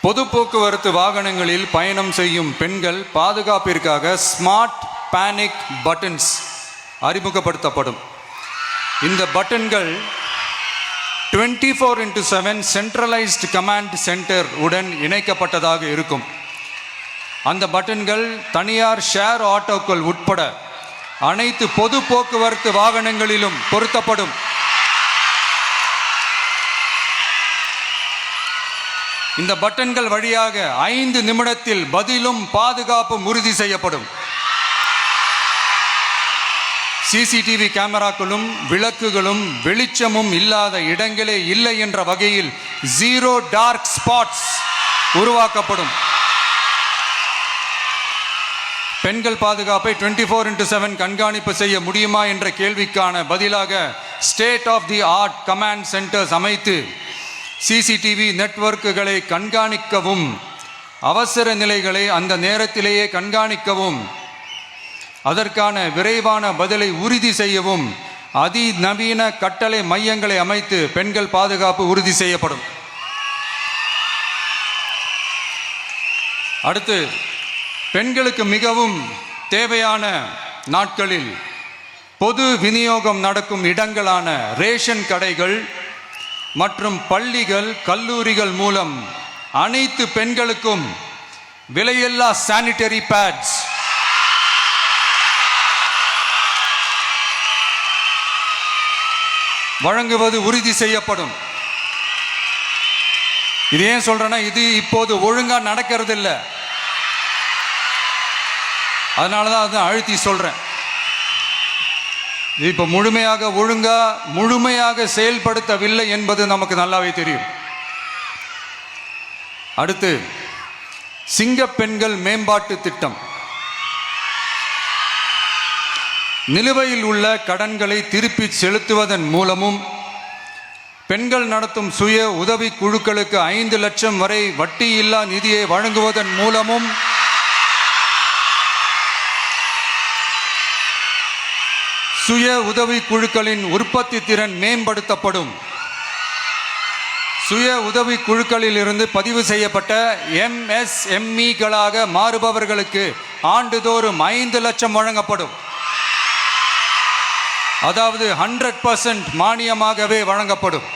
பொது போக்குவரத்து வாகனங்களில் பயணம் செய்யும் பெண்கள் பாதுகாப்பிற்காக ஸ்மார்ட் பேனிக் பட்டன்ஸ் அறிமுகப்படுத்தப்படும். இந்த பட்டன்கள் 24/7 சென்ட்ரலைஸ்டு கமாண்ட் சென்டர் உடன் இணைக்கப்பட்டதாக இருக்கும். அந்த பட்டன்கள் தனியார் ஷேர் ஆட்டோக்கள் உட்பட அனைத்து பொது போக்குவரத்து வாகனங்களிலும் பொருத்தப்படும். இந்த பட்டன்கள் வழியாக 5 நிமிடத்தில் பதிலும் பாதுகாப்பும் உறுதி செய்யப்படும். சிசிடிவி கேமராக்களும் விளக்குகளும் வெளிச்சமும் இல்லாத இடங்களே இல்லை என்ற வகையில் 0 டார்க் ஸ்பாட்ஸ் உருவாக்கப்படும். பெண்கள் பாதுகாப்பை 24/7 கண்காணிப்பு செய்ய முடியுமா என்ற கேள்விக்கான பதிலாக state of the art command centres அமைத்து சிசிடிவி நெட்வொர்க்குகளை கண்காணிக்கவும் அவசர நிலைகளை அந்த நேரத்திலேயே கண்காணிக்கவும் அதற்கான விரைவான பதிலை உறுதி செய்யவும் அதிநவீன கட்டளை மையங்களை அமைத்து பெண்கள் பாதுகாப்பு உறுதி செய்யப்படும். அடுத்து, பெண்களுக்கு மிகவும் தேவையான நாட்களில் பொது விநியோகம் நடக்கும் இடங்களான ரேஷன் கடைகள் மற்றும் பள்ளிகள் கல்லூரிகள் மூலம் அனைத்து பெண்களுக்கும் விலையில்லா சானிட்டரி பேட்ஸ் வழங்குவது உறுதி செய்யப்படும். இது ஏன் சொல்றேன்னா, இது இப்போது ஒழுங்கா நடக்கிறது இல்லை, அதனாலதான் அதை அழுத்தி சொல்றேன். இது இப்போ முழுமையாக செயல்படுத்தவில்லை என்பது நமக்கு நல்லாவே தெரியும். அடுத்து, சிங்க பெண்கள் மேம்பாட்டு திட்டம். நிலுவையில் உள்ள கடன்களை திருப்பி செலுத்துவதன் மூலமும் பெண்கள் நடத்தும் சுய உதவி குழுக்களுக்கு 5 லட்சம் வரை வட்டியில்லா நிதியை வழங்குவதன் மூலமும் சுய உதவி குழுக்களின் உற்பத்தி திறன் மேம்படுத்தப்படும். சுய உதவி குழுக்களில் இருந்து பதிவு செய்யப்பட்ட MSMEகளாக மாறுபவர்களுக்கு ஆண்டுதோறும் 5 லட்சம் வழங்கப்படும். அதாவது 100% மானியமாகவே வழங்கப்படும்.